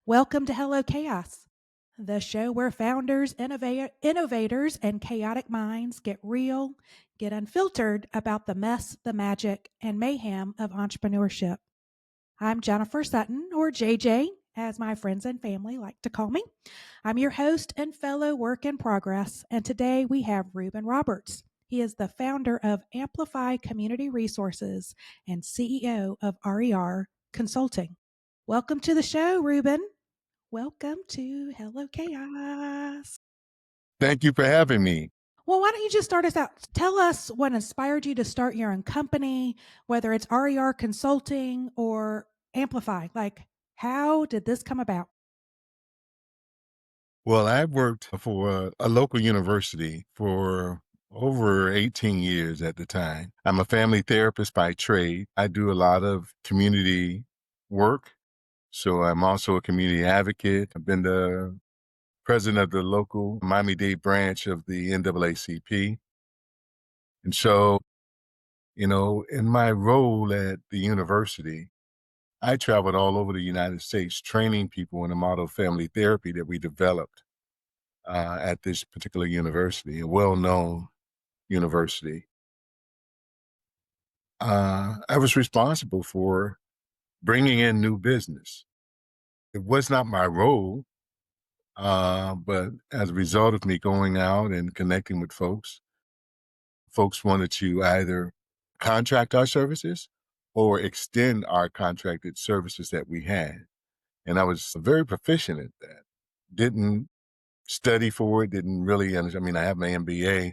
Welcome to Hello Chaos, the show where founders, innovators, and chaotic minds get real, get unfiltered about the mess, the magic, and mayhem of entrepreneurship. I'm Jennifer Sutton, or JJ, as my friends and family like to call me. I'm your host and fellow work in progress, and today we have Ruban Roberts. He is the founder of Amplify Community Resources and CEO of RER Consulting. Welcome to the show, Ruben. Welcome to Hello Chaos. Thank you for having me. Well, why don't you just start us out? Tell us what inspired you to start your own company, whether it's RER Consulting or Amplify. Like, how did this come about? Well, I've worked for a local university for over 18 years at the time. I'm a family therapist by trade. I do a lot of community work. So I'm also a community advocate. I've been the president of the local Miami-Dade branch of the NAACP. And so, in my role at the university, I traveled all over the United States training people in the model family therapy that we developed at this particular university, a well-known university. I was responsible for bringing in new business. It was not my role, but as a result of me going out and connecting with folks wanted to either contract our services or extend our contracted services that we had. And I was very proficient at that. Didn't study for it, didn't really understand. I mean, I have my MBA,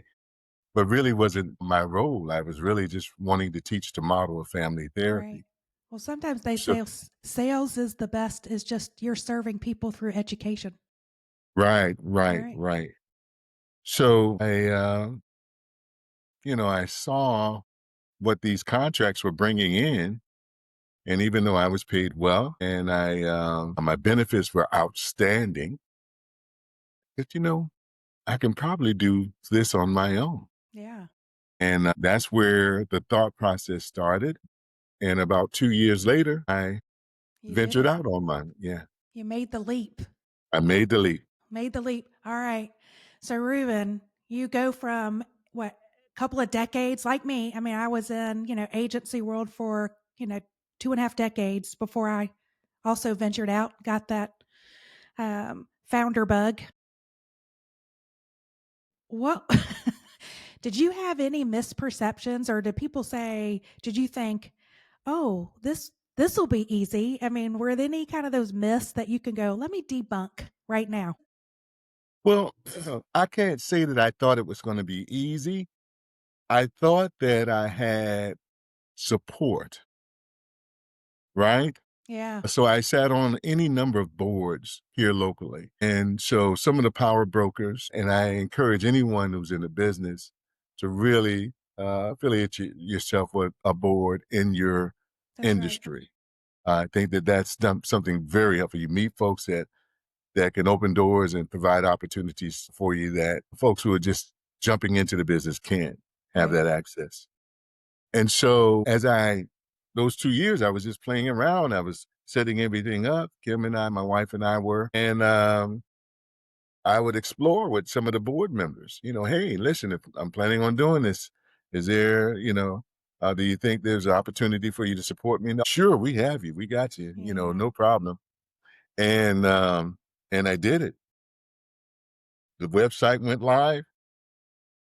but really wasn't my role. I was really just wanting to teach the model of family Right. therapy. Well, sometimes they So, say sales is the best, is just you're serving people through education. right, right, Right. right. So I saw what these contracts were bringing in. And even though I was paid well and my benefits were outstanding, that, I can probably do this on my own. Yeah. And that's where the thought process started. And about 2 years later, I You did ventured it. out on mine. Yeah. You made the leap. I made the leap. Made the leap. All right. So, Ruben, you go from what, a couple of decades like me. I mean, I was in, agency world for, 2.5 decades before I also ventured out, got that founder bug. What did you have any misperceptions, or did people say, did you think, oh, this will be easy? I mean, were there any kind of those myths that you can go, let me debunk right now? Well, I can't say that I thought it was going to be easy. I thought that I had support, right? Yeah. So I sat on any number of boards here locally. And so some of the power brokers, and I encourage anyone who's in the business to really affiliate yourself with a board in your That's right. industry. I think that that's something very helpful. You meet folks that can open doors and provide opportunities for you that folks who are just jumping into the business can't have Right. that access. And so those 2 years, I was just playing around. I was setting everything up. Kim and I, my wife and I were, and I would explore with some of the board members, hey, listen, if I'm planning on doing this, is there, do you think there's an opportunity for you to support me? No, sure, we have you. We got you, Yeah. no problem. And I did it. The website went live,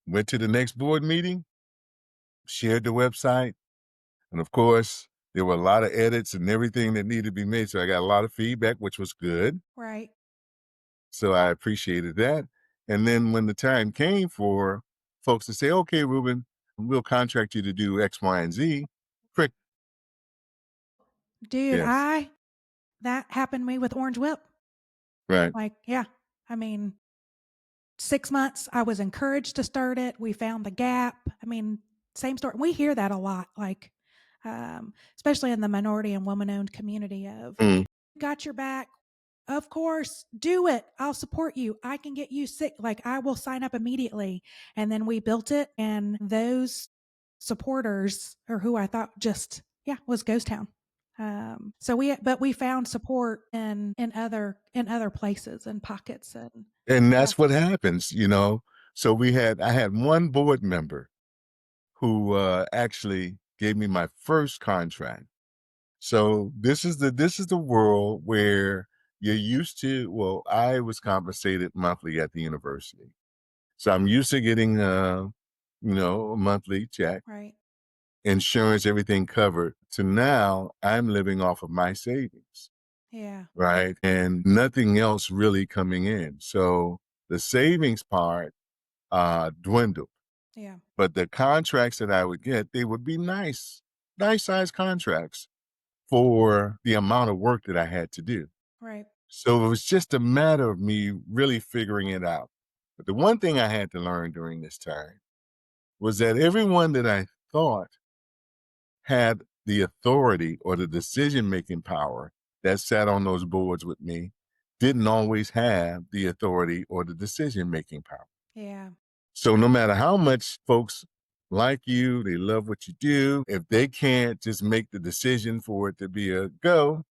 went to the next board meeting, shared the website. And of course, there were a lot of edits and everything that needed to be made. So I got a lot of feedback, which was good. Right. So I appreciated that. And then when the time came for folks to say, okay, Ruben, we'll contract you to do X, Y, and Z. Frick, Dude, yes, that happened to me with Orange Whip. right. Like, yeah. I mean, 6 months, I was encouraged to start it. We found the gap. I mean, same story. We hear that a lot, like, especially in the minority and woman owned community of, Mm. got your back. Of course, do it. I'll support you. I can get you sick. Like, I will sign up immediately. And then we built it. And those supporters, or who I thought just, yeah, was Ghost Town. But we found support in other places and pockets and And yeah, that's what happens, you know. So I had one board member who actually gave me my first contract. So this is the world where you're used to. Well, I was compensated monthly at the university, so I'm used to getting a monthly check, right, insurance, everything covered. To now, I'm living off of my savings, yeah, right, and nothing else really coming in. So the savings part dwindled. yeah, But the contracts that I would get, they would be nice size contracts for the amount of work that I had to do. right, So it was just a matter of me really figuring it out. But the one thing I had to learn during this time was that everyone that I thought had the authority or the decision making power that sat on those boards with me didn't always have the authority or the decision making power. yeah, So no matter how much folks like you, they love what you do, if they can't just make the decision for it to be a go,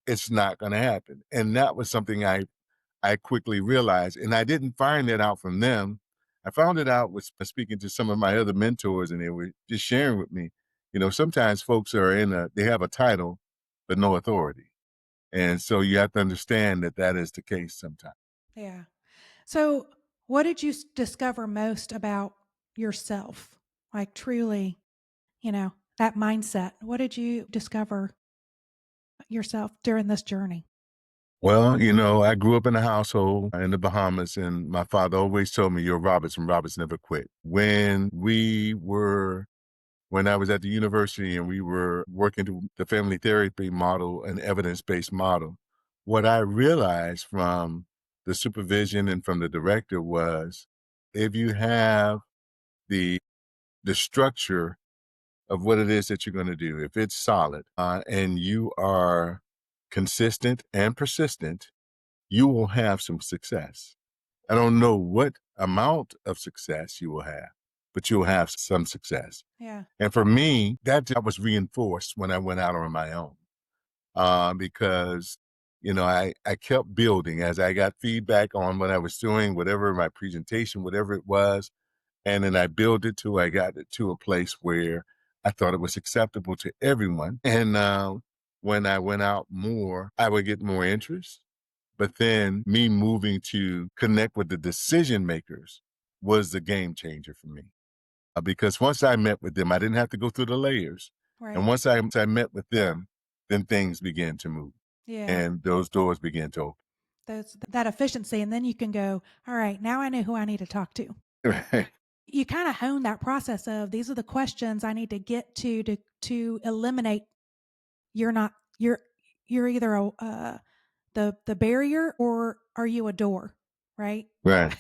it's not going to happen. And that was something I quickly realized, and I didn't find that out from them. I found it out with speaking to some of my other mentors, and they were just sharing with me. You know, sometimes folks are they have a title, but no authority, and so you have to understand that that is the case sometimes. yeah. So, what did you discover most about yourself? Like truly, that mindset. What did you discover yourself during this journey? Well, you know, I grew up in a household in the Bahamas, and my father always told me, "You're Roberts, and Roberts never quit." When I was at the university and we were working to the family therapy model, an evidence-based model, what I realized from the supervision and from the director was if you have the structure of what it is that you're going to do, if it's solid and you are consistent and persistent, you will have some success. I don't know what amount of success you will have, but you'll have some success. Yeah. And for me, that was reinforced when I went out on my own because, I kept building as I got feedback on what I was doing, whatever my presentation, whatever it was. And then I built it till I got it to a place where I thought it was acceptable to everyone. And when I went out more, I would get more interest. But then me moving to connect with the decision makers was the game changer for me. Because once I met with them, I didn't have to go through the layers. Right. And once I met with them, then things began to move Yeah. and those doors began to That efficiency. And then you can go, all right, now I know who I need to talk to. open. You kind of hone that process of these are the questions I need to get to eliminate. You're not, you're, you're either the barrier or are you a door? Right. Right.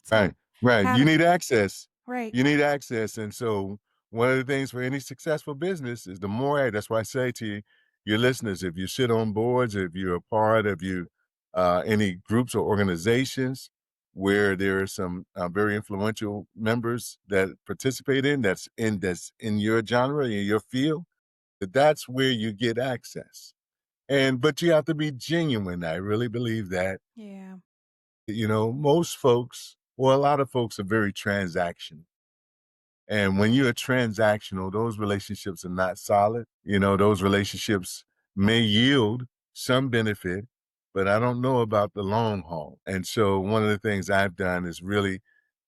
So Right, right. how You to, need access. right. You need access. And so one of the things for any successful business is that's why I say to your listeners, if you sit on boards, if you're a part of any groups or organizations where there are some very influential members that participate that's in your genre, in your field, that's where you get access. But you have to be genuine. I really believe that Yeah. most folks, well, a lot of folks are very transactional. And when you're transactional, those relationships are not solid. Those relationships may yield some benefit, but I don't know about the long haul. And so one of the things I've done is really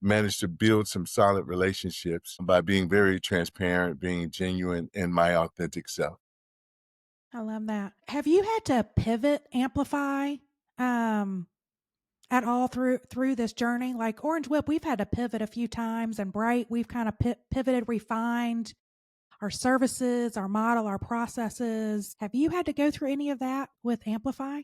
managed to build some solid relationships by being very transparent, being genuine in my authentic self. I love that. Have you had to pivot, amplify, um, at all through this journey? Like Orange Whip, we've had to pivot a few times, and Bright, we've kind of pivoted, refined our services, our model, our processes. Have you had to go through any of that with Amplify?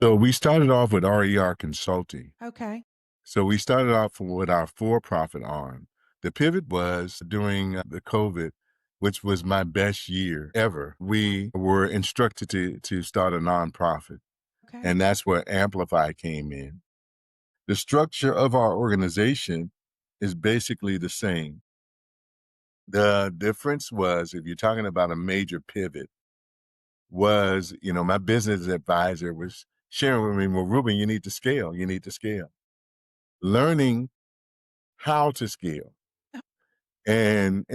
So we started off with RER Consulting. Okay. So we started off with our for-profit arm. The pivot was during the COVID, which was my best year ever. We were instructed to start a nonprofit, Okay. and that's where Amplify came in. The structure of our organization is basically the same. The difference was if you're talking about a major pivot, was, my business advisor was sharing with me, well, Ruben, you need to scale. You need to scale. Learning how to scale and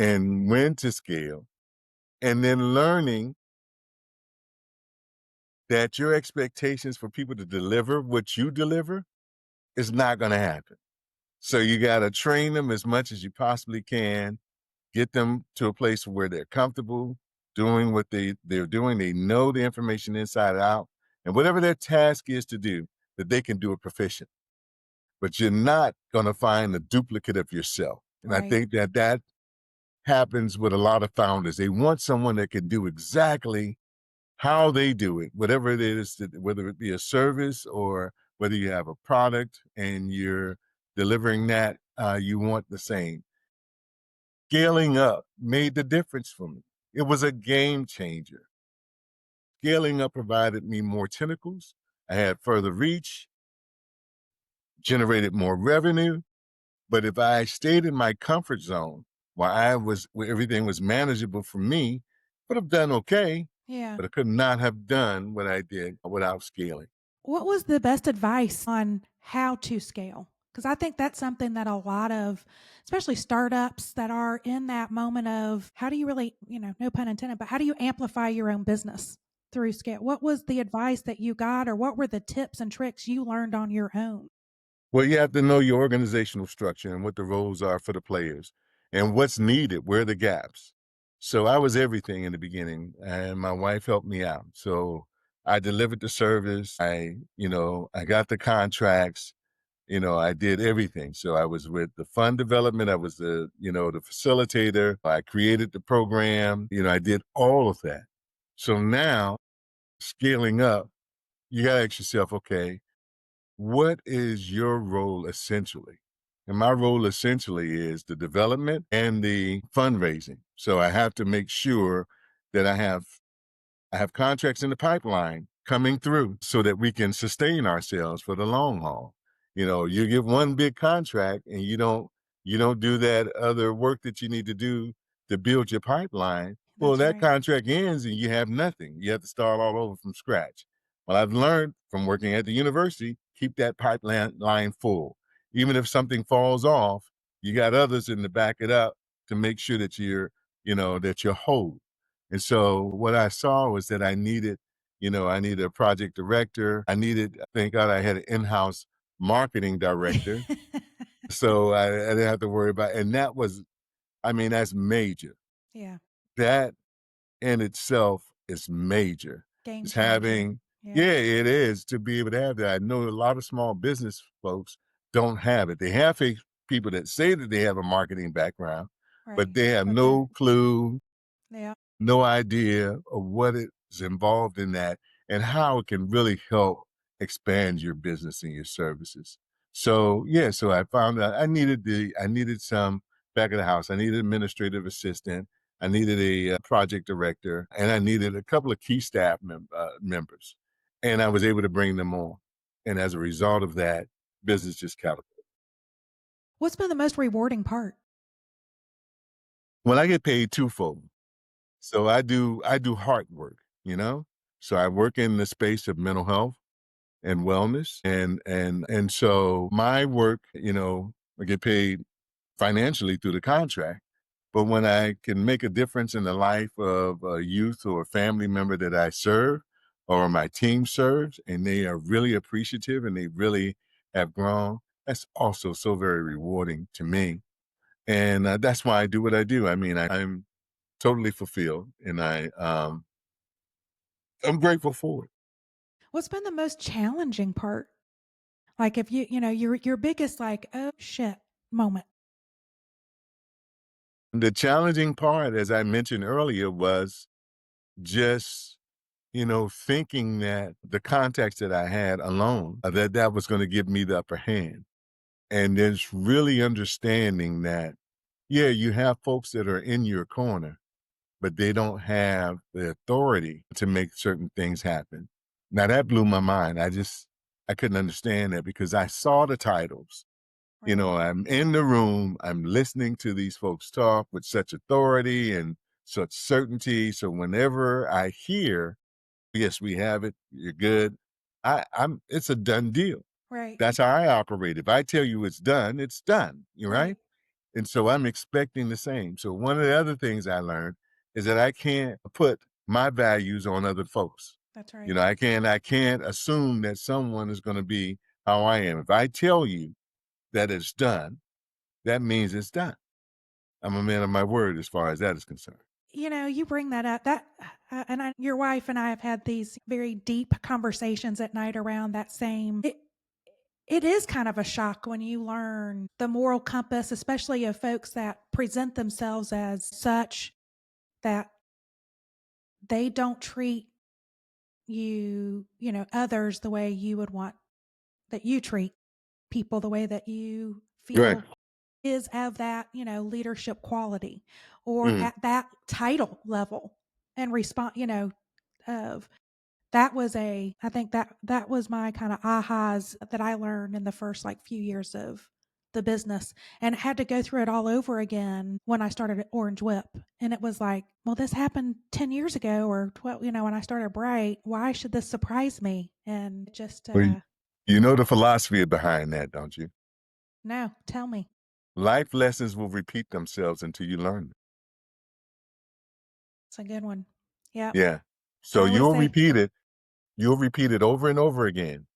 when to scale, and then learning that your expectations for people to deliver what you deliver is not going to happen. So you got to train them as much as you possibly can, get them to a place where they're comfortable doing what they're doing. They know the information inside out, and whatever their task is to do, that they can do it proficient. But you're not going to find a duplicate of yourself. And I Right. think that happens with a lot of founders. They want someone that can do exactly how they do it, whatever it is, whether it be a service or whether you have a product and you're delivering that, you want the same. Scaling up made the difference for me. It was a game changer. Scaling up provided me more tentacles. I had further reach, generated more revenue. But if I stayed in my comfort zone where everything was manageable for me, would have done okay, Yeah. but I could not have done what I did without scaling. What was the best advice on how to scale? Because I think that's something that a lot of, especially startups that are in that moment of how do you really, no pun intended, but how do you amplify your own business through scale? What was the advice that you got, or what were the tips and tricks you learned on your own? Well, you have to know your organizational structure and what the roles are for the players and what's needed, where are the gaps. So I was everything in the beginning, and my wife helped me out. So I delivered the service. I got the contracts. I did everything. So I was with the fund development. I was the facilitator. I created the program. I did all of that. So now scaling up, you got to ask yourself, okay, what is your role essentially? And my role essentially is the development and the fundraising. So I have to make sure that I have contracts in the pipeline coming through so that we can sustain ourselves for the long haul. You get one big contract and you don't do that other work that you need to do to build your pipeline. Well, That's that right. contract ends and you have nothing. You have to start all over from scratch. Well, I've learned from working at the university, keep that pipeline line full. Even if something falls off, you got others in to back it up to make sure that you're whole. And so what I saw was that I needed a project director. Thank God I had an in-house marketing director. So I didn't have to worry about, and that's major. Yeah. That in itself is major. Game It's changer. having, Yeah. yeah, it is to be able to have that. I know a lot of small business folks don't have it. They have people that say that they have a marketing background, but Right. they have But they're, no clue, yeah. no idea of what is involved in that and how it can really help expand your business and your services. So yeah, so I found out I needed some back of the house. I needed an administrative assistant. I needed a project director, and I needed a couple of key staff members, and I was able to bring them on. And as a result of that, business just catapulted. What's been the most rewarding part? When I get paid twofold, so I do heart work, So I work in the space of mental health and wellness, and so my work, I get paid financially through the contract. But when I can make a difference in the life of a youth or a family member that I serve or my team serves, and they are really appreciative and they really have grown, that's also so very rewarding to me. And that's why I do what I do. I mean, I'm totally fulfilled, and I'm grateful for it. What's been the most challenging part? Like if your biggest like, oh shit moment. The challenging part, as I mentioned earlier, was just thinking that the contacts that I had alone, that was going to give me the upper hand. And then it's really understanding that, yeah, you have folks that are in your corner, but they don't have the authority to make certain things happen. Now that blew my mind. I couldn't understand that because I saw the titles. Right. I'm in the room, I'm listening to these folks talk with such authority and such certainty. So whenever I hear Yes, we have it. You're good. I'm it's a done deal. Right. That's how I operate. If I tell you it's done, it's done. You Right. right? And so I'm expecting the same. So one of the other things I learned is that I can't put my values on other folks. That's You right. know, I can't assume that someone is going to be how I am. If I tell you that it's done, that means it's done. I'm a man of my word as far as that is concerned. You bring that up. Your wife and I have had these very deep conversations at night around that same. It is kind of a shock when you learn the moral compass, especially of folks that present themselves as such that they don't treat others the way you would want that you treat people, the way that you Right. feel is of that, leadership quality or Mm. at that title level and respond, of that was I think that was my kind of ahas that I learned in the first like few years of the business and had to go through it all over again when I started at Orange Whip. And it was like, well, this happened 10 years ago or 12, when I started Bright. Why should this surprise me? And just, Well, you know the philosophy behind that, don't you? no, tell me. Life lessons will repeat themselves until you learn them. It's a good one. Yep. Yeah. So I always you'll say, repeat it. You'll repeat it over and over again,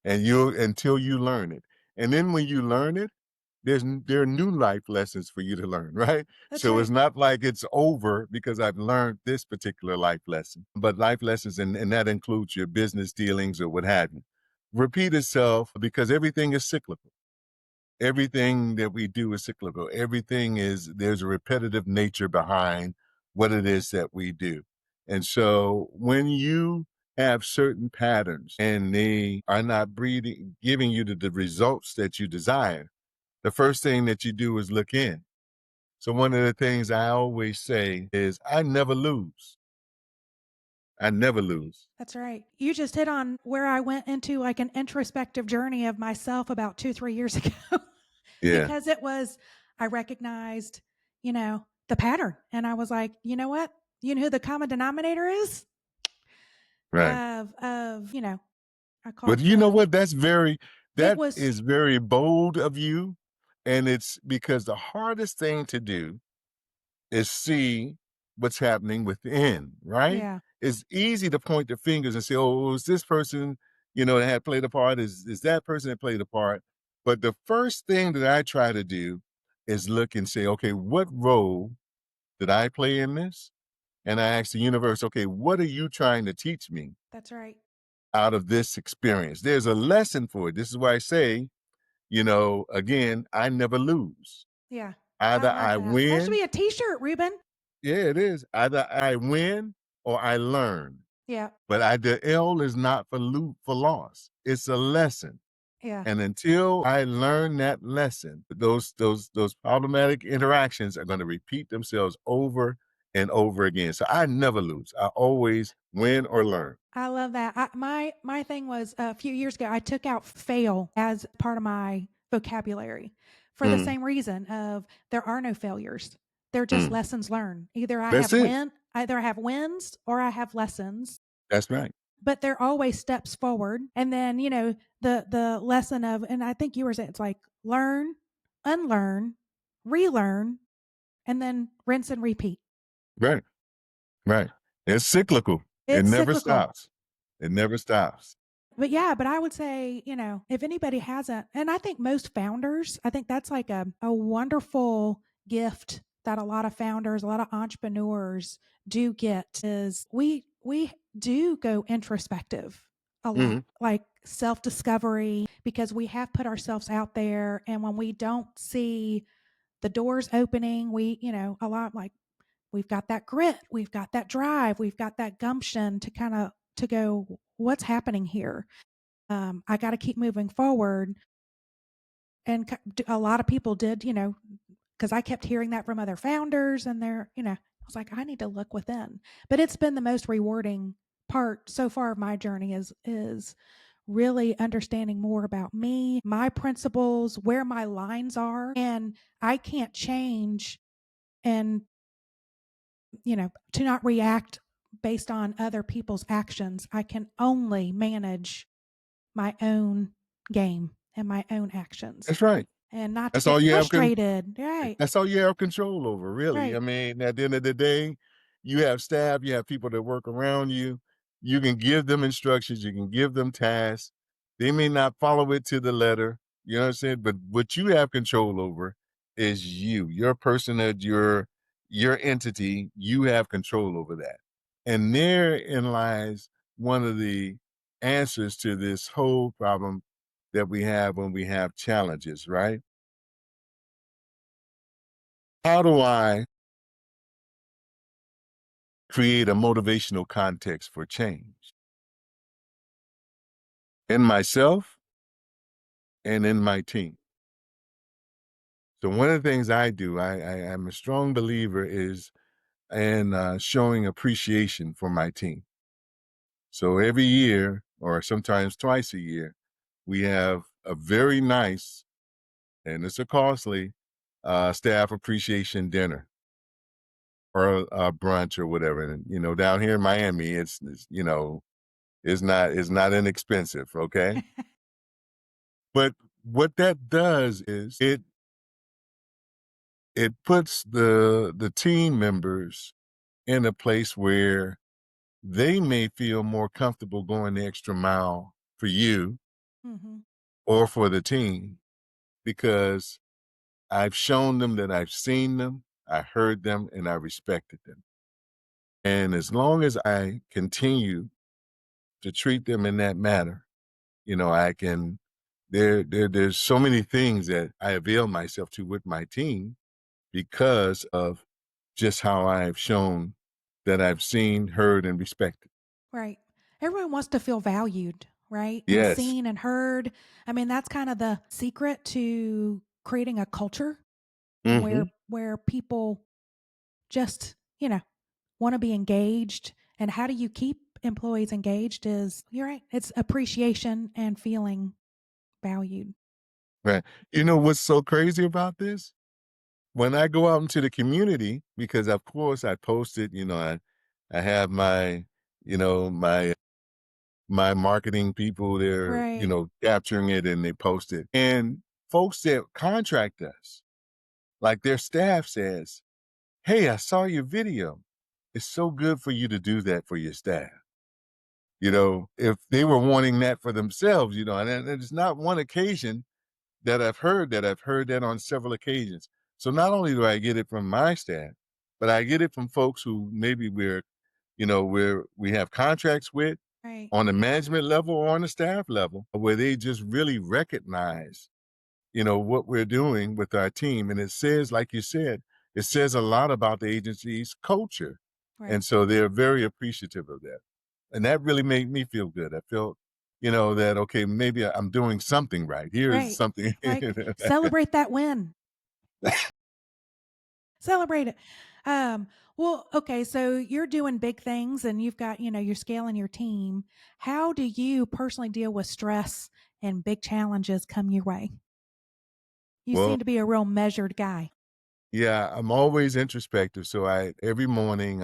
and you'll until you learn it. And then when you learn it, there are new life lessons for you to learn, right? that's So it's right. not like it's over because I've learned this particular life lesson, but life lessons, and that includes your business dealings or what have you, repeat itself because everything is cyclical. Everything that we do is cyclical. Everything is there's a repetitive nature behind what it is that we do. And so when you have certain patterns and they are not breeding giving you the results that you desire, the first thing that you do is look in. So one of the things I always say is I never lose. I never lose. That's right. You just hit on where I went into like an introspective journey of myself about 2, 3 years ago Yeah, because I recognized, the pattern. And I was like, you know what? You know who the common denominator is right. I call But it you know what? it That was, is very bold of you. And it's because the hardest thing to do is see what's happening within, right? yeah, It's easy to point the fingers and say, oh, is this person, that had played a part? Is that person that played a part? But the first thing that I try to do is look and say, okay, what role did I play in this? And I ask the universe, okay, what are you trying to teach me that's right. out of this experience? There's a lesson for it. This is why I say, again, I never lose. Yeah. I Either love I that. That should win, be a t-shirt, Ruben. yeah, it is. Either I win or I learn. Yeah. But the L is not for loss. It's a lesson. Yeah. And until I learn that lesson, those problematic interactions are going to repeat themselves over and over again. So I never lose. I always win or learn. I love that. My thing was a few years ago, I took out fail as part of my vocabulary for the Mm, same reason of there are no failures. They're just mm. lessons learned. That's it. Either I have wins or I have lessons, That's right. but they're always steps forward. And then, the lesson of, and I think you were saying it's like learn, unlearn, relearn, and then rinse and repeat. Right. Right. It's cyclical. It It's never cyclical. stops. It never stops. But yeah, but I would say, if anybody hasn't, and I think most founders, I think that's like a wonderful gift that a lot of founders, a lot of entrepreneurs do get is we do go introspective a lot, Mhm. like self-discovery, because we have put ourselves out there. And when we don't see the doors opening, a lot like we've got that grit, we've got that drive, we've got that gumption to kind of to go, what's happening here? I got to keep moving forward. And a lot of people did, because I kept hearing that from other founders, and I was like, I need to look within. But it's been the most rewarding part so far of my journey is really understanding more about me, my principles, where my lines are, and I can't change and to not react based on other people's actions. I can only manage my own game and my own actions That's right. and not to That's get all you have frustrated. Right. That's all you have control over, really. I Right. mean, at the end of the day, you have staff, you have people that work around you. You can give them instructions, you can give them tasks. They may not follow it to the letter, you know what I'm saying? But what you have control over is you, your personhood, your entity. You have control over that. And therein lies one of the answers to this whole problem that we have when we have challenges, right? How do I create a motivational context for change in myself and in my team? So one of the things I do, I'm a strong believer is in showing appreciation for my team. So every year, or sometimes twice a year, we have a very nice, and it's a costly, staff appreciation dinner or a brunch or whatever. And down here in Miami, it's not inexpensive. Okay. But what that does is it puts the team members in a place where they may feel more comfortable going the extra mile for you Mhm. or for the team because I've shown them that I've seen them, I heard them, and I respected them. And as long as I continue to treat them in that manner, I can there's so many things that I avail myself to with my team because of just how I've shown that I've seen, heard, and respected. Right. Everyone wants to feel valued, right? And Yes. seen and heard. I mean, that's kind of the secret to creating a culture Mhm. where people just, want to be engaged. And how do you keep employees engaged is you're right. It's appreciation and feeling valued. Right. You know what's so crazy about this? When I go out into the community, because of course I posted, I have my marketing people, they're, Right. capturing it and they post it. And folks that contract us, like their staff says, "Hey, I saw your video. It's so good for you to do that for your staff." If they were wanting that for themselves, and it's not one occasion that I've heard that on several occasions. So not only do I get it from my staff, but I get it from folks who maybe we have contracts with Right. on the management level or on the staff level, where they just really recognize, what we're doing with our team. And it says, like you said, it says a lot about the agency's culture. Right. And so they're very appreciative of that. And that really made me feel good. I felt, that, okay, maybe I'm doing something right. Here's Right. something. Like celebrate that win. Celebrate it. Um, well, okay, so you're doing big things and you've got, you're scaling your team. How do you personally deal with stress and big challenges come your way? You Well, seem to be a real measured guy. yeah, I'm always introspective. So every morning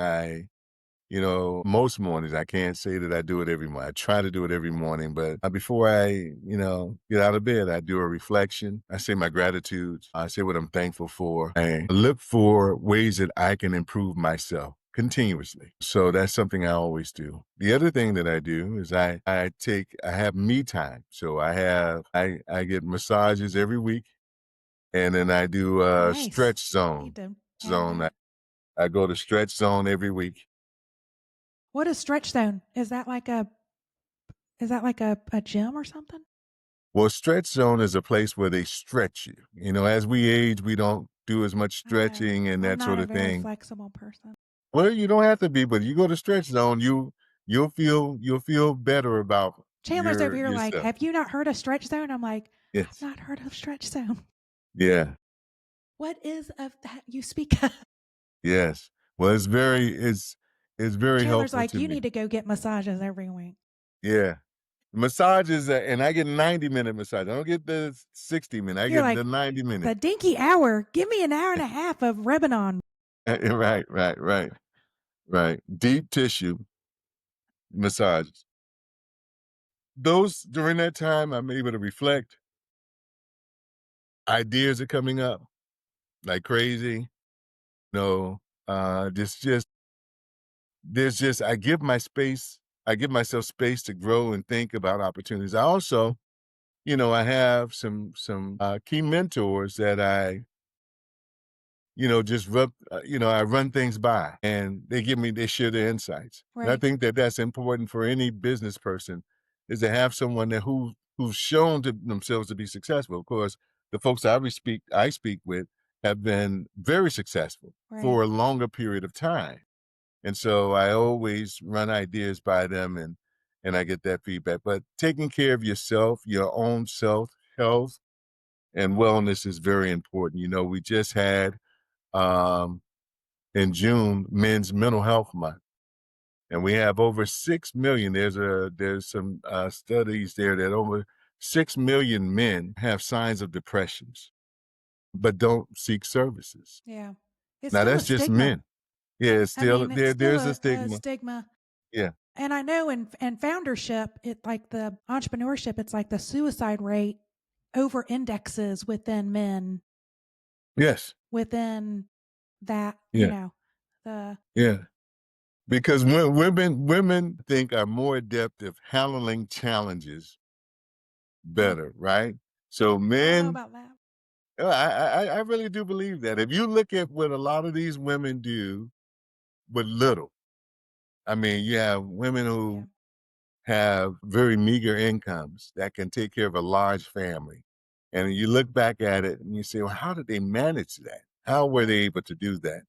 most mornings, I can't say that I do it every morning. I try to do it every morning, but before I, get out of bed, I do a reflection. I say my gratitudes. I say what I'm thankful for. I look for ways that I can improve myself continuously. So that's something I always do. The other thing that I do is I have me time. So I get massages every week and then I do a Nice. stretch Need zone. to add Zone. that. I go to stretch zone every week. What is stretch zone? Is that like a gym or something? Well, stretch zone is a place where they stretch you. As we age, we don't do as much Oh, stretching and I'm that not sort a of very thing. flexible person. Well, you don't have to be, but you go to stretch zone, you'll feel better about Chandler's over here like, yourself. have you not heard of stretch zone? I'm like, I've Yes. not heard of stretch zone. Yeah. What is of that you speak of? Yes. Well, it's very Chandler's helpful like, to you me. need to go get massages every week. Yeah. Massages, and I get 90-minute massage. I don't get the 60-minute. I You're get the like, 90-minute. the dinky hour, give me an hour and a half of Rebanon. Right, right, right. right, deep tissue massages. Those during that time, I'm able to reflect. Ideas are coming up like crazy. No, just there's just I give myself space to grow and think about opportunities. I also, I have some key mentors that I run things by, and they share their insights. And I Right. think that that's important for any business person, is to have someone who's shown to themselves to be successful. Of course, the folks I speak with have been very successful Right. for a longer period of time. And so I always run ideas by them, and I get that feedback. But taking care of yourself, your own self health and wellness is very important. We just had um in June Men's Mental Health Month. And we have over 6 million. There's some studies there that over 6 million men have signs of depressions, but don't seek services. Yeah. It's Now still a that's just stigma. men. Yeah, it's I still mean, it's still there's a a stigma. stigma. Yeah. And I know in foundership, it like the entrepreneurship, it's like the suicide rate over indexes within men Yes. within that, Yeah. the Yeah. Because women think are more adept at handling challenges mm, better, right? So I don't know men, about that. I really do believe that. If you look at what a lot of these women do with little, I mean, you have women Yeah. who have very meager incomes that can take care of a large family. And you look back at it and you say, well, how did they manage that? How were they Right. able to do that?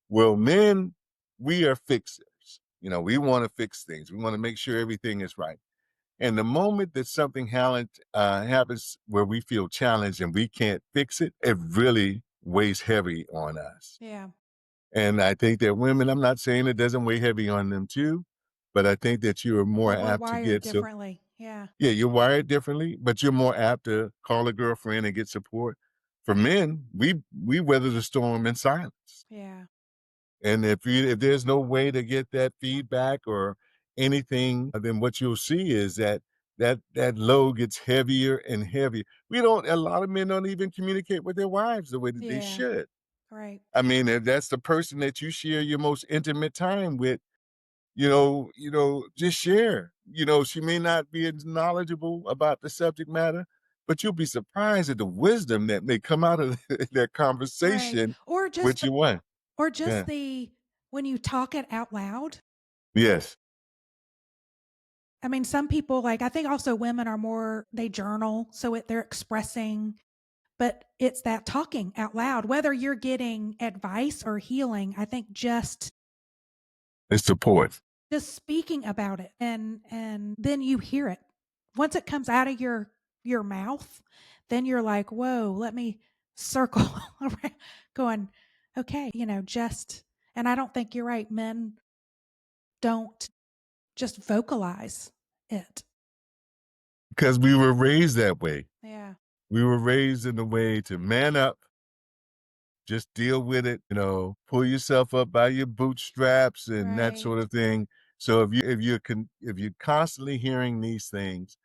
Well, men, we are fixers. We want to fix things. We want to make sure everything is right. And the moment that something happens where we feel challenged and we can't fix it, it really weighs heavy on us. Yeah. And I think that women, I'm not saying it doesn't weigh heavy on them too, but I think that you are more Well, we're apt to wired get so differently. Yeah. yeah, you're wired differently, but you're more apt to call a girlfriend and get support. For men, we weather the storm in silence. Yeah. And if there's no way to get that feedback or anything, then what you'll see is that load gets heavier and heavier. A lot of men don't even communicate with their wives the way that they Yeah. should. Right. I mean, if that's the person that you share your most intimate time with, just share. She may not be as knowledgeable about the subject matter, but you'll be surprised at the wisdom that may come out of that Right. conversation Or just with the your wife. or just Yeah. the when you talk it out loud. Yes. I mean, some people like I think also women are more they journal, so they're expressing, but it's that talking out loud, whether you're getting advice or healing. I think It's support. just speaking about it and then you hear it. Once it comes out of your mouth, then you're like, "Whoa, let me circle around going, okay, just." And I don't think you're right. Men don't just vocalize it. Because we were raised that way. Yeah. We were raised in a way to man up, just deal with it, pull yourself up by your bootstraps and that sort Right. of thing. So if you're constantly hearing these things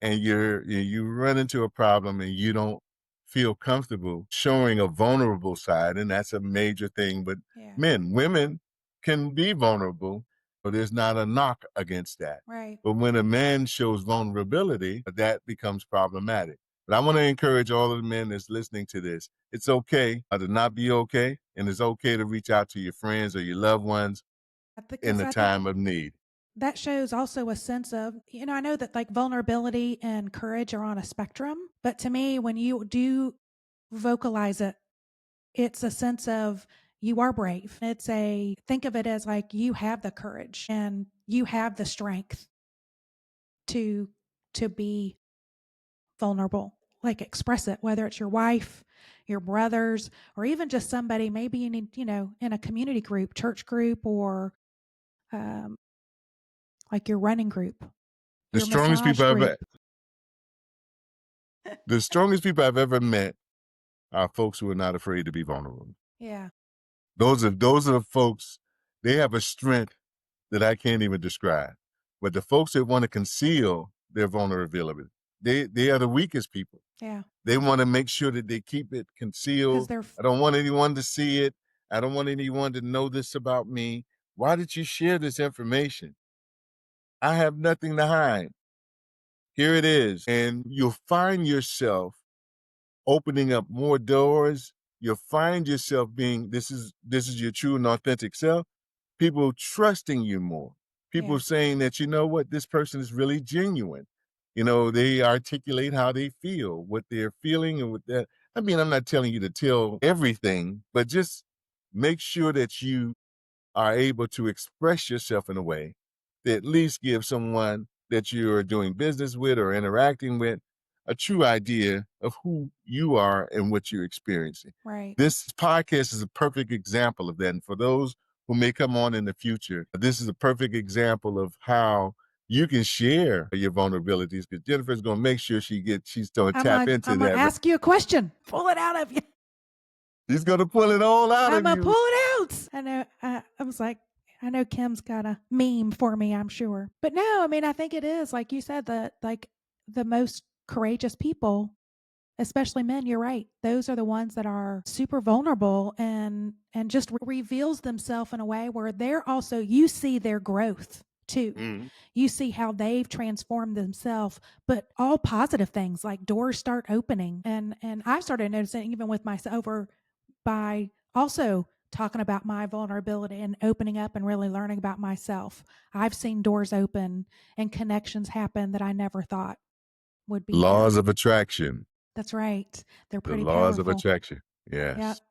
and you run into a problem and you don't feel comfortable showing a vulnerable side, and that's a major thing with Yeah. men. Women can be vulnerable, but there's not a knock against that. Right. But when a man shows vulnerability, that becomes problematic. But I want to encourage all of the men that's listening to this. It's okay to not be okay, and it's okay to reach out to your friends or your loved ones in Because the I think time of need. that shows also a sense of, I know that like vulnerability and courage are on a spectrum, but to me, when you do vocalize it, it's a sense of you are brave. Think of it as like you have the courage and you have the strength to, to be vulnerable, like express it, whether it's your wife, your brothers, or even just somebody, maybe you need, in a community group, church group, or um, like your running group, The your strongest massage people group. the strongest people I've ever met are folks who are not afraid to be vulnerable. Yeah. Those are the folks they have a strength that I can't even describe. But the folks that want to conceal their vulnerability, they are the weakest people. Yeah. They want to make sure that they keep it Because concealed. they're, I don't want anyone to see it. I don't want anyone to know this about me. Why did you share this information? I have nothing to hide. Here it is. And you'll find yourself opening up more doors. You'll find yourself being this is your true and authentic self. People trusting you more. People yeah, saying that, you know what, this person is really genuine. You know, they articulate how they feel, what they're feeling, and with that. I mean, I'm not telling you to tell everything, but just make sure that you are able to express yourself in a way that at least gives someone that you're doing business with or interacting with a true idea of who you are and what you're experiencing. right. This podcast is a perfect example of that. And for those who may come on in the future, this is a perfect example of how you can share your vulnerabilities, because Jennifer's going to make sure she's going to tap into I'm gonna that. ask you a question. Pull it out of you. She's going to pull it all out I'm of gonna you. pull it out. I know. I was like, I know Kim's got a meme for me. I'm sure, but no. I mean, I think it is like you said, the most courageous people, especially men. You're right. Those are the ones that are super vulnerable and just reveals themselves in a way where they're also you see their growth too. Mhm. You see how they've transformed themselves, but all positive things like doors start opening. And I've started noticing even with myself over by also talking about my vulnerability and opening up and really learning about myself. I've seen doors open and connections happen that I never thought would be there. Laws of attraction. That's right. They're The pretty laws of powerful. attraction. Yeah, Yes.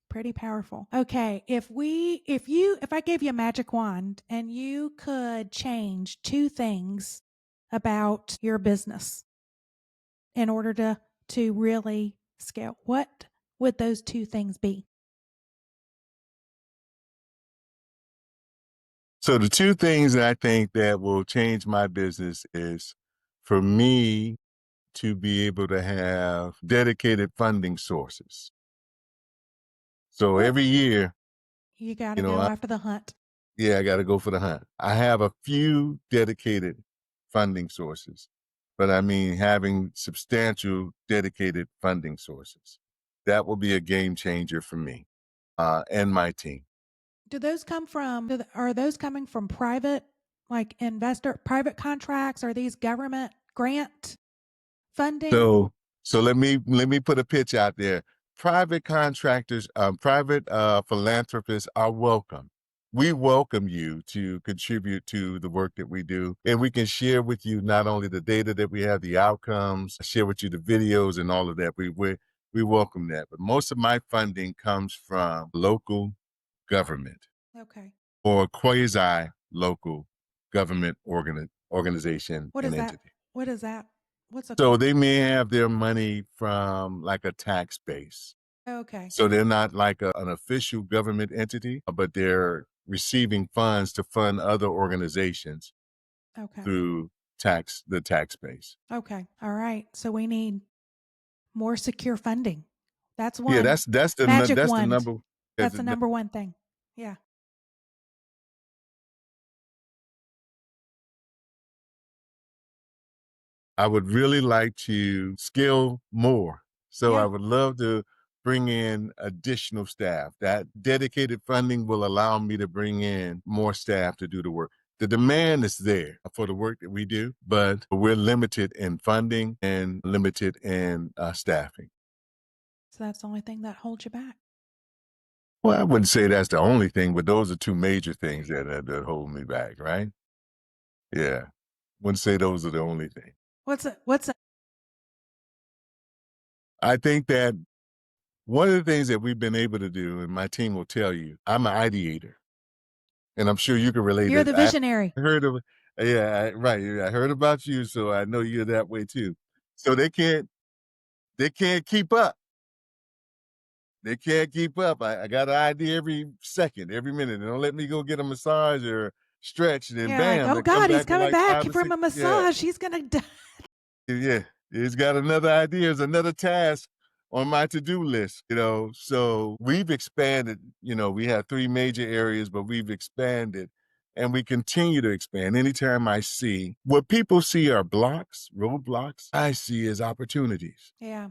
pretty powerful. Okay, if I gave you a magic wand and you could change two things about your business in order to really scale, what would those two things be? So the two things that I think that will change my business is for me to be able to have dedicated funding sources. So What every year, you got to you know, go after the hunt. yeah, I got to go for the hunt. I have a few dedicated funding sources, but I mean, having substantial dedicated funding sources, that will be a game changer for me and my team. Do those come from? Are those coming from private, like investor private contracts? Are these government grant funding? So let me put a pitch out there. Private contractors, private philanthropists are welcome. We welcome you to contribute to the work that we do, and we can share with you not only the data that we have, the outcomes, share with you the videos and all of that. We welcome that, but most of my funding comes from local government Okay. or quasi local government organization What and is that? entity. What is that? What's a So they may have their money from like a tax base. okay. So they're not like an official government entity, but they're receiving funds to fund other organizations Okay. through the tax base. Okay. All right. So we need more secure funding. That's Yeah, one. Magic that's the wand. number. That's the number one thing. Yeah. I would really like to scale more. So I Yeah. would love to bring in additional staff. That dedicated funding will allow me to bring in more staff to do the work. The demand is there for the work that we do, but we're limited in funding and limited in staffing. So that's the only thing that holds you back. Well, I wouldn't say that's the only thing, but those are two major things that hold me back, right? Yeah. Wouldn't say those are the only thing. What's a I think that one of the things that we've been able to do, and my team will tell you, I'm an ideator, and I'm sure you can relate you're it. the I visionary. heard of, yeah, right. I heard about you, so I know you're that way too. So they can't keep up. They can't keep up. I got an idea every second, every minute. They don't let me go get a massage or stretch, and then Yeah, like, bam, oh they come God, he's back with coming like back five or from six. a Yeah, massage. He's gonna die. yeah. He's got another idea, it's another task on my to-do list, you know? So we've expanded, you know, we have 3 major areas, but we've expanded and we continue to expand. Anytime I see what people see are blocks, roadblocks, I see as opportunities. Yeah.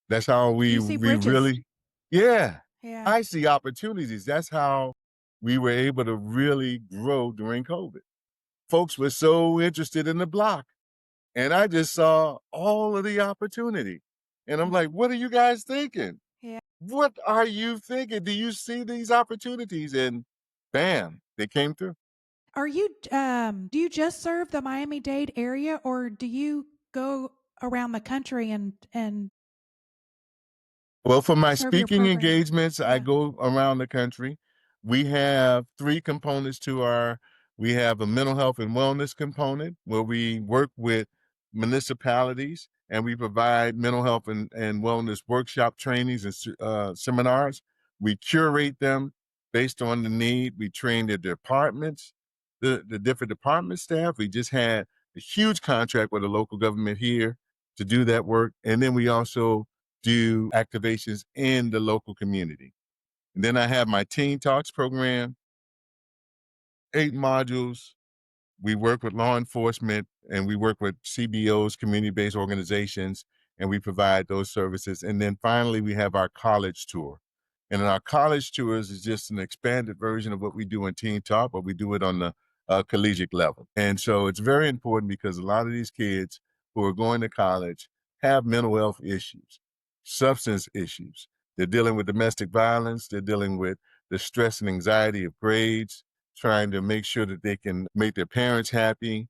That's how You see we bridges. really yeah. Yeah. I see opportunities. That's how we were able to really grow during COVID. Folks were so interested in the block, and I just saw all of the opportunity. And I'm Mm. like, "What are you guys thinking? Yeah. What are you thinking? Do you see these opportunities?" And bam, they came through. Are you do you just serve the Miami-Dade area, or do you go around the country and Well, for my serve your speaking programs? engagements, I Yeah. go around the country. We have 3 components to our we have a mental health and wellness component where we work with municipalities and we provide mental health and wellness workshop trainings and seminars. We curate them based on the need. We train the departments, the different department staff. We just had a huge contract with a local government here to do that work. And then we also do activations in the local community. And then I have my Teen Talks program, 8 modules. We work with law enforcement and we work with CBOs, community based organizations, and we provide those services. And then finally, we have our college tour. And in our college tours is just an expanded version of what we do in Teen Talk, but we do it on the collegiate level. And so it's very important because a lot of these kids who are going to college have mental health issues, substance issues. They're dealing with domestic violence, they're dealing with the stress and anxiety of grades, trying to make sure that they can make their parents happy.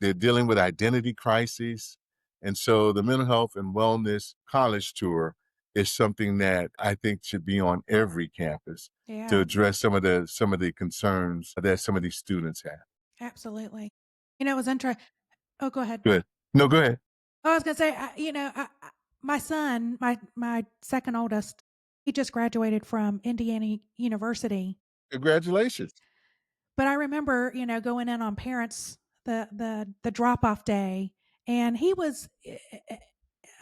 They're dealing with identity crises. And so the mental health and wellness college tour is something that I think should be on every campus to Yeah. address some of the concerns that some of these students have. Absolutely. You know, it was interesting. Oh, go ahead. Good. No, go ahead. Oh, I was gonna say, my son, my second oldest, he just graduated from Indiana University. Congratulations. But I remember, going in on parents the drop off day, and he was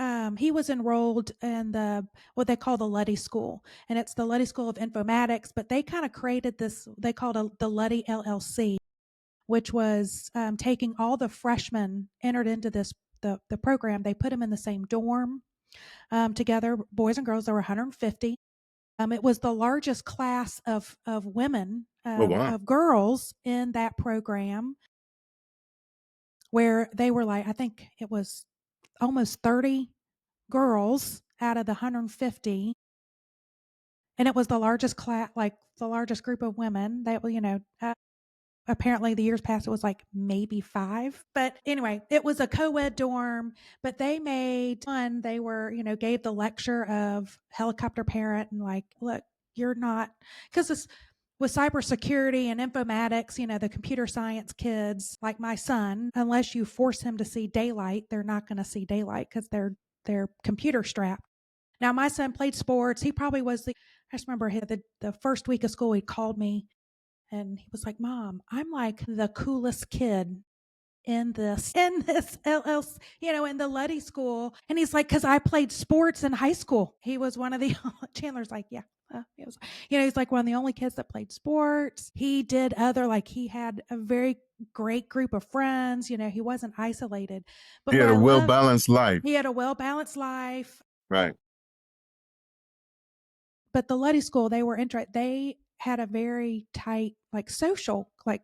enrolled in the what they call the Luddy School, and it's the Luddy School of Informatics. But they kind of created this. They called the Luddy LLC, which was taking all the freshmen entered into the program. They put them in the same dorm together, boys and girls. There were 150. It was the largest class of women Oh, wow. of girls in that program, where they were like, I think it was almost 30 girls out of the 150, and it was the largest class, like the largest group of women that apparently the years past it was like maybe 5, but anyway, it was a co-ed dorm. But they made one, they were, gave the lecture of helicopter parent, and like, look, you're not, because this with cybersecurity and informatics, the computer science kids like my son, unless you force him to see daylight, they're not going to see daylight because they're computer strapped. Now my son played sports. He probably was the I just remember the first week of school he called me and he was like, "Mom, I'm like the coolest kid in this LLC, in the Luddy school." And he's like, "Cause I played sports in high school." He was one of the Chandler's like, "Yeah." He was, he's like one of the only kids that played sports. He did other, like, he had a very great group of friends. He wasn't isolated. But He what had a I well love, balanced life. he had a well balanced life. Right. But the Luddy school, they had a very tight, like, social, like,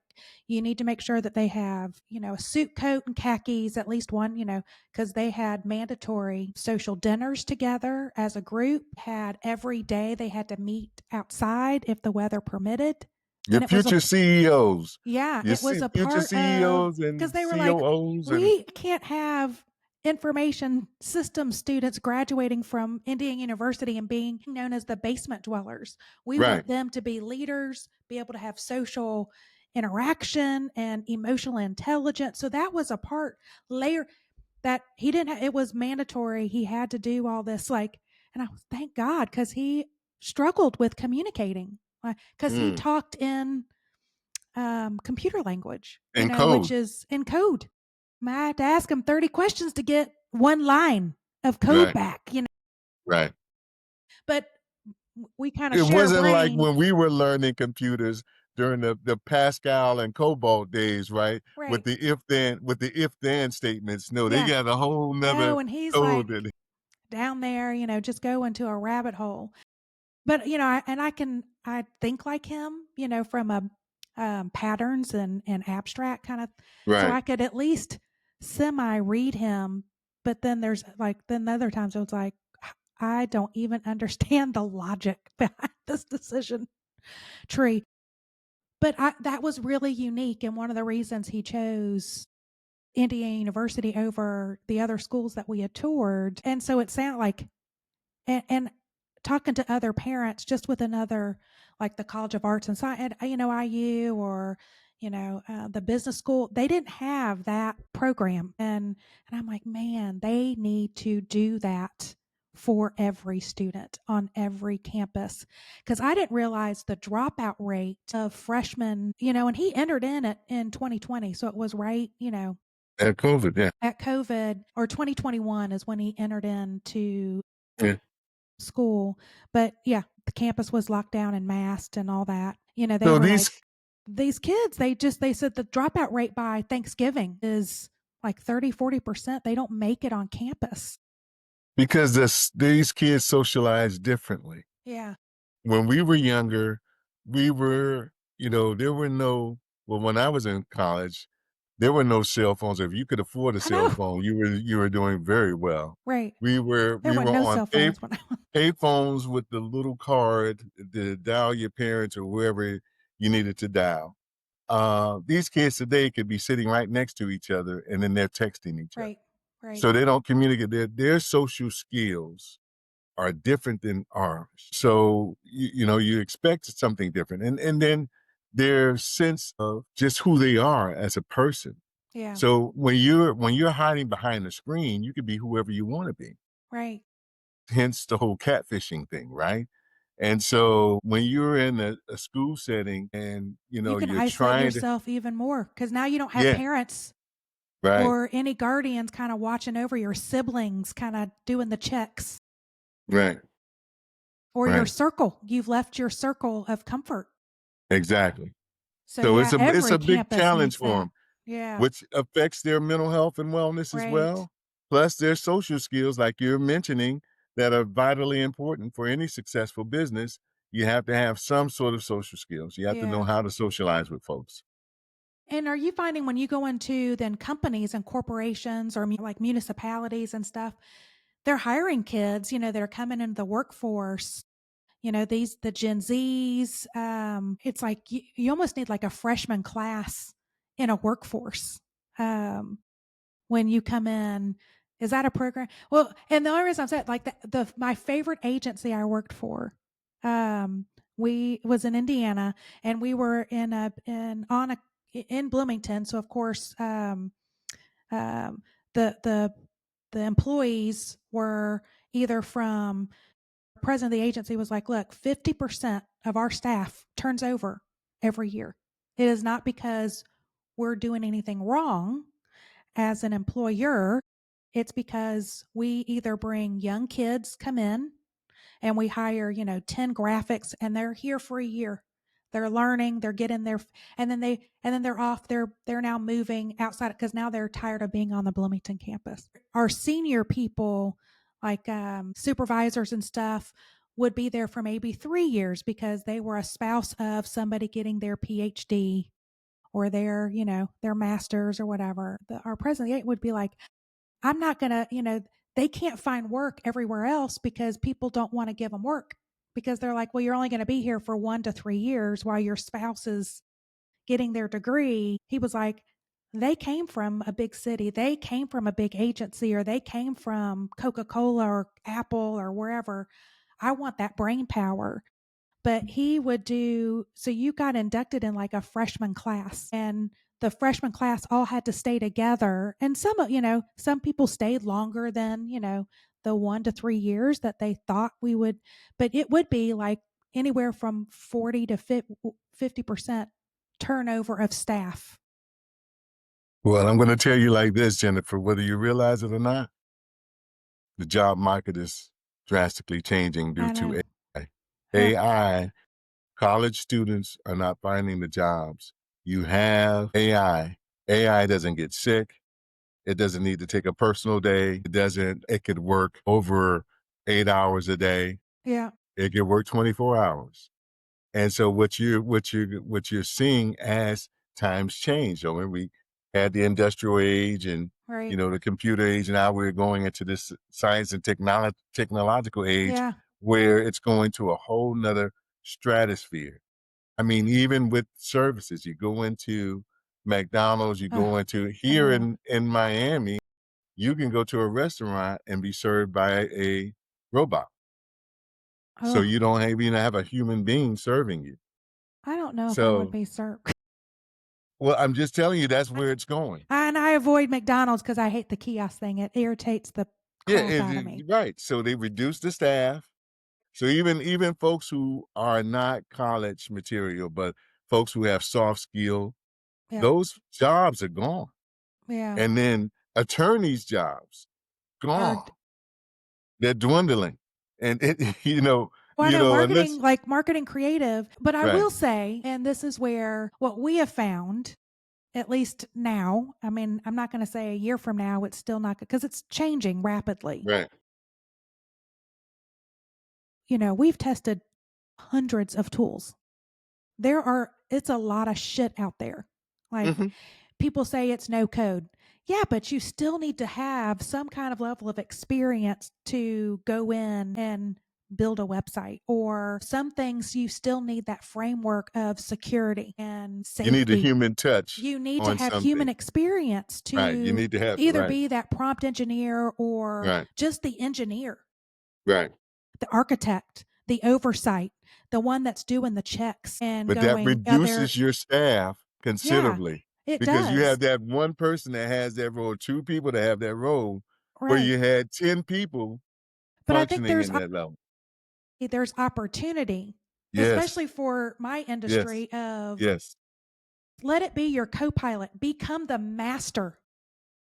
you need to make sure that they have, a suit coat and khakis, at least one, because they had mandatory social dinners together as a group, had every day they had to meet outside if the weather permitted. Your And it was a future CEOs. yeah, You it was see a future part of, CEOs because and they were like, COOs and "We can't have information systems students graduating from Indiana University and being known as the basement dwellers. We right. want them to be leaders, be able to have social interaction and emotional intelligence." So that was a part layer that he didn't it was mandatory. He had to do all this, like, and I was, thank God, because he struggled with communicating, because he Mm. talked in computer language, And which code. is in code. I had to ask him 30 questions to get one line of code Right. back. Right. but we kind of It share a wasn't like brain. when we were learning computers during the Pascal and Cobalt days, right? Right. With the if then statements. No, they Yeah. got a whole nother No, and he's code like that down there, just go into a rabbit hole. But, I think like him, from a, patterns and abstract kind of, so right. I could at least semi-read him, but then there's, then other times it was like, I don't even understand the logic behind this decision tree. But that was really unique, and one of the reasons he chose Indiana University over the other schools that we had toured, and so it sounded like, and talking to other parents just with another, like the College of Arts and Science, IU, or the business school, they didn't have that program, and I'm like, man, they need to do that for every student on every campus, because I didn't realize the dropout rate of freshmen, and he entered in 2020, so it was right, at COVID, yeah. at COVID, or 2021 is when he entered into Yeah. school. But yeah, the campus was locked down and masked and all that. They So were like, these these kids, they said the dropout rate by Thanksgiving is like 30-40%. They don't make it on campus. because these kids socialize differently. Yeah. When we were younger, we were, there were no, well, when I was in college, there were no cell phones. If you could afford a I cell know. phone, you were doing very well. Right. There We were were no on cell phones when I was. pay phones with the little card to dial your parents or whoever you needed to dial. These kids today could be sitting right next to each other and then they're texting each other. Right. Right. So they don't communicate. Their social skills are different than ours. So you expect something different. And then their sense of just who they are as a person. Yeah. So when you're hiding behind the screen, you can be whoever you want to be. Right. Hence the whole catfishing thing, right? And so when you're in a school setting and You can you're isolate trying to, yourself even more because now you don't have yeah, parents right, or any guardians kind of watching over your siblings, kind of doing the checks, right, or your right, circle. You've left your circle of comfort. exactly. So So yeah, it's every a big campus challenge needs for that. them, Yeah, which affects their mental health and wellness as right. well. Plus their social skills, like you're mentioning, that are vitally important for any successful business. You have to have some sort of social skills. You have to know Yeah. how to socialize with folks. And are you finding when you go into then companies and corporations or like municipalities and stuff, they're hiring kids, that are coming into the workforce, the Gen Zs. It's like you almost need like a freshman class in a workforce. Um, when you come in. Is that a program? Well, and the only reason I'm saying like the my favorite agency I worked for, um, we was in Indiana, and we were in Bloomington. So of course, um, the the the employees were either from president of the agency was like, look, 50% of our staff turns over every year. It is not because we're doing anything wrong as an employer, it's because we either bring young kids come in and we hire, 10 graphics, and they're here for a year. They're learning, they're getting their, and then they're off. They're now moving outside because now they're tired of being on the Bloomington campus. Our senior people, like supervisors and stuff, would be there for maybe 3 years because they were a spouse of somebody getting their PhD or their masters or whatever. Our president would be like, I'm not going to, they can't find work everywhere else because people don't want to give them work because they're like, well, you're only going to be here for 1 to 3 years while your spouse is getting their degree. He was like, they came from a big city, they came from a big agency, or they came from Coca-Cola or Apple or wherever. I want that brain power. But he would do, so you got inducted in like a freshman class, and the freshman class all had to stay together. And some people stayed longer than, the 1 to 3 years that they thought we would, but it would be like anywhere from 40 to 50% turnover of staff. Well, I'm going to tell you like this, Jennifer, whether you realize it or not, the job market is drastically changing due I to know. AI. Ugh. AI, college students are not finding the jobs. You have AI. AI doesn't get sick. It doesn't need to take a personal day. It could work over 8 hours a day. Yeah. It could work 24 hours. And so what you're seeing as times change. So when we had the industrial age and Right. the computer age, and now we're going into this science and technological age Yeah. where it's going to a whole nother stratosphere. I mean, even with services, you go into McDonald's, you Ugh. go into I here know. in Miami, you can go to a restaurant and be served by a robot. So Oh, you don't even have a human being serving you. I don't know if I would So, be served. well, I'm just telling you that's where it's going. And I avoid McDonald's because I hate the kiosk thing. It irritates the Yeah, crap out of me. right. So they reduce the staff. So even folks who are not college material, but folks who have soft skill, Yeah. those jobs are gone. Yeah. And then attorneys' jobs Or gone. They're dwindling. And it, well, I know and let's marketing, like marketing creative, but I right. will say, and this is where what we have found, at least now, I mean, I'm not going to say a year from now, it's still not because it's changing rapidly. Right. We've tested hundreds of tools. It's a lot of shit out there. Like Hmm. people say it's no code. Yeah, but you still need to have some kind of level of experience to go in and build a website, or some things you still need that framework of security and You need a safety. human touch You need to on have human something. experience Right. You to need to have either right. be that prompt engineer or Right. just the engineer, Right. the architect, the oversight, the one that's doing the checks and But that going, are there, reduces your staff yeah, considerably it because you does. have that one person that has that role, two people that have that role, where Right. you had 10 people But I think functioning in that level. there's opportunity, Yes. especially for my Yes. industry of Yes. let it be your co-pilot, become the master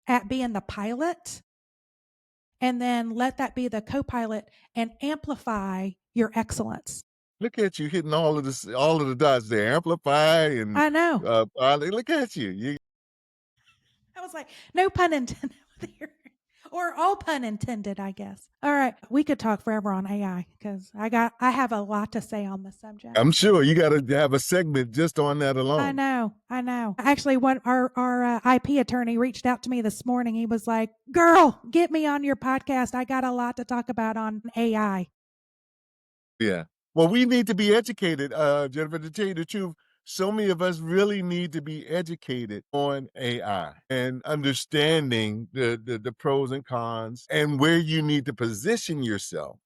at being the pilot, and then let that be the co-pilot and amplify your excellence. Look at you hitting all of the dots there. Amplify and I know. look at you. You I was like, no pun intended there. Or all pun intended, I guess. All right. We could talk forever on AI because I have a lot to say on the subject. I'm sure you got to have a segment just on that I alone. know, I know. Actually, what our IP attorney reached out to me this morning. He was like, "Girl, get me on your podcast. I got a lot to talk about on AI." Yeah. Well, we need to be educated, Jennifer, to tell you the truth. So many of us really need to be educated on AI and understanding the pros and cons and where you need to position yourself,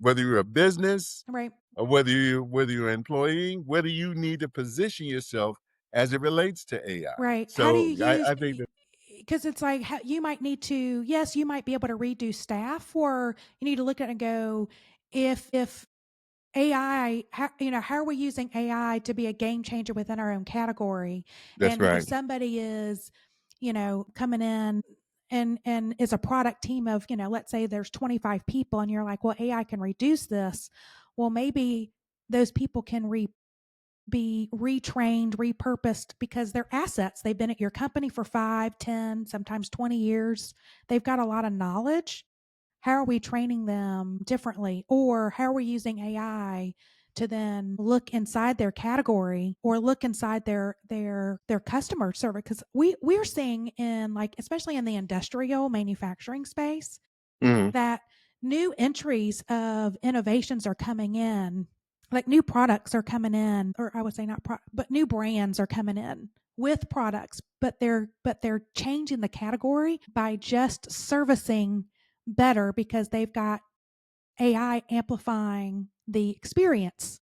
whether you're a business Right, or whether you're an employee, whether you need to position yourself as it relates to AI. right. How do So you use? I think that Because it's like you might need to. Yes, you might be able to redo staff, or you need to look at it and go, if AI, how are we using AI to be a game changer within our own category? that's And if right. somebody is, coming in and is a product team of, let's say there's 25 people and you're like, well, AI can reduce this. Well, maybe those people can be retrained, repurposed because they're assets. They've been at your company for 5, 10, sometimes 20 years. They've got a lot of knowledge. How are we training them differently? Or how are we using AI to then look inside their category or look inside their customer service? Because we're seeing in, like, especially in the industrial manufacturing space, Mhm. that new entries of innovations are coming in, like new products are coming in, or I would say not but new brands are coming in with products, but they're changing the category by just servicing better because they've got AI amplifying the experience.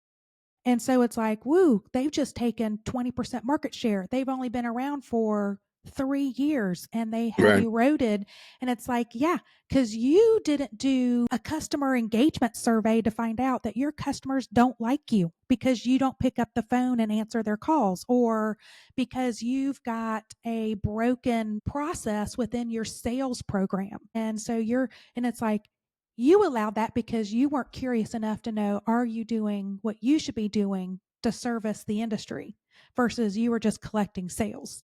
And so it's like, woo, they've just taken 20% market share. They've only been around for 3 years and they have Right. eroded. And it's like, yeah, because you didn't do a customer engagement survey to find out that your customers don't like you because you don't pick up the phone and answer their calls, or because you've got a broken process within your sales program. And so and it's like, You allowed that because you weren't curious enough to know, are you doing what you should be doing to service the industry versus you were just collecting sales.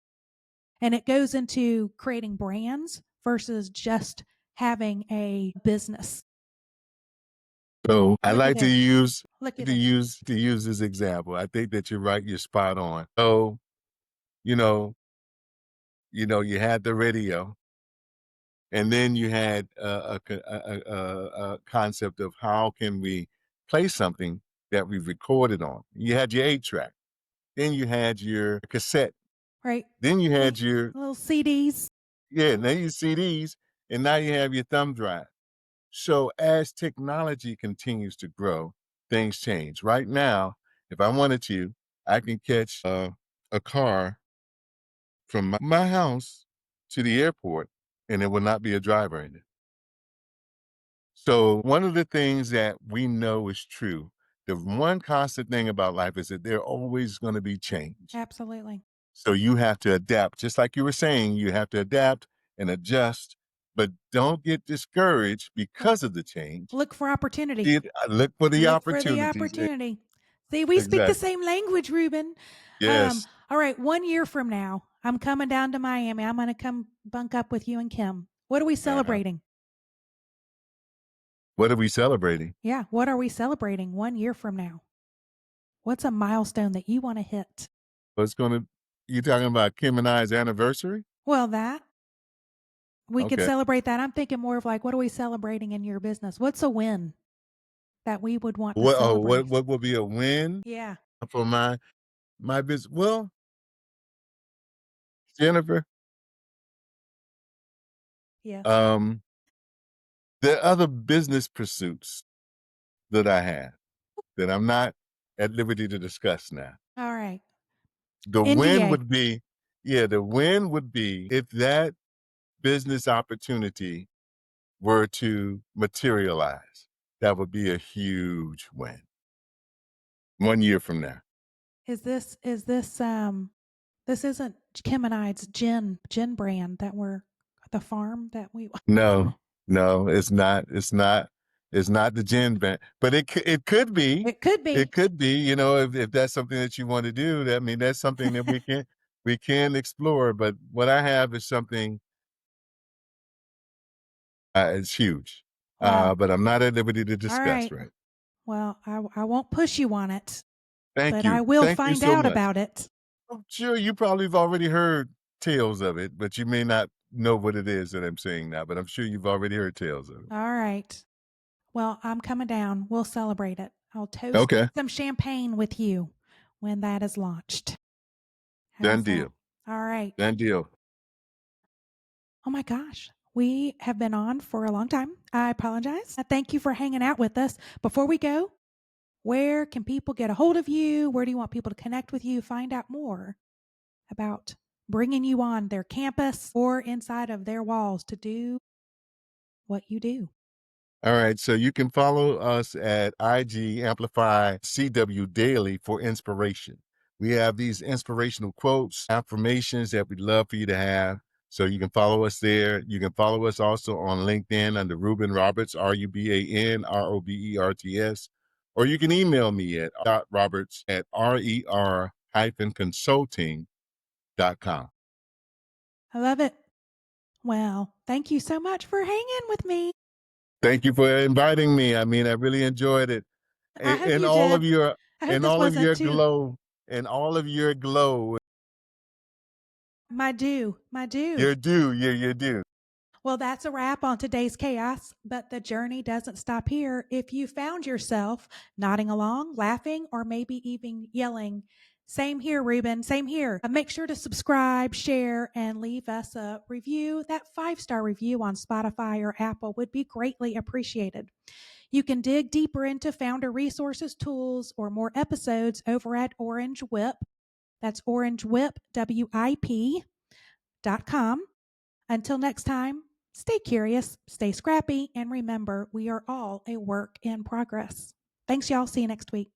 And it goes into creating brands versus just having a business. So I Looky like to there. use Looky to there. use to use this example. I think that you're right. You're spot on. So you know, you had the radio, and then you had a concept of how can we play something that we recorded on. You had your 8 track, then you had your cassette, Right. then you had your Little CDs. then your CDs, and now you have your thumb drive. So as technology continues to grow, things change. Right now, if I wanted to, I can catch a car from my house to the airport, and there will not be a driver in it. So one of the things that we know is true, the one constant thing about life is that there always going to be change. Absolutely. So you have to adapt. Just like you were saying, you have to adapt and adjust, but don't get discouraged because of the change. Look for opportunity. Look for the Look for the opportunities. opportunity. See, we speak the Exactly. same language, Ruben. Yes. All right, 1 year from now, I'm coming down to Miami. I'm going to come bunk up with you and Kim. What are we Uh-huh. celebrating? What are we celebrating? Yeah, what are we celebrating 1 year from now? What's a milestone that you want to hit? What's going to, you talking about Kim and I's anniversary? Well, that we could Okay. celebrate that. I'm thinking more of like, what are we celebrating in your business? What's a win that we would want to celebrate? What will be a win Yeah. for my business? Well, Jennifer, Yes. um, there are other business pursuits that I have that I'm not at liberty to discuss now. All right. The win NDA. would be, yeah, the win would be if that business opportunity were to materialize. That would be a huge win. 1 year from now. This isn't Kim and I's gin brand that we're the farm that we No, no, it's not. It's not the gin band, but it could be. it could It be. could be. If that's something that you want to do, that I mean that's something that we can explore. But what I have is something. It's huge, Wow. but I'm not at liberty to All discuss. right. Right. Well, I won't push you on it, Thank but I you. will Thank you find so out much. about it. I'm sure you probably have already heard tales of it, but you may not know what it is that I'm saying now. But I'm sure you've already heard tales of it. All right. Well, I'm coming down. We'll celebrate it. I'll toast Okay. some champagne with you when that is launched. Done How's that? deal. All right. Done deal. Oh my gosh. We have been on for a long time. I apologize. Thank you for hanging out with us. Before we go, where can people get a hold of you? Where do you want people to connect with you? Find out more about bringing you on their campus or inside of their walls to do what you do. All right. So you can follow us at IG Amplify CW Daily for inspiration. We have these inspirational quotes, affirmations that we'd love for you to have. So you can follow us there. You can follow us also on LinkedIn under Ruban Roberts, RubanRoberts. Or you can email me at roberts@rer-consulting.com. I love it. Well, thank you so much for hanging with me. Thank you for inviting me. I mean, I really enjoyed it. I hope And you all of did. your I hope and this all of wasn't your too glow and all of your glow. my due. My due. You're due. You're due. Well, that's a wrap on today's chaos, but the journey doesn't stop here. If you found yourself nodding along, laughing, or maybe even yelling, same here, Ruben, same here. Make sure to subscribe, share, and leave us a review. That 5-star review on Spotify or Apple would be greatly appreciated. You can dig deeper into founder resources, tools, or more episodes over at Orange Whip. That's orangewhipwip.com. Until next time, stay curious, stay scrappy, and remember, we are all a work in progress. Thanks, y'all. See you next week.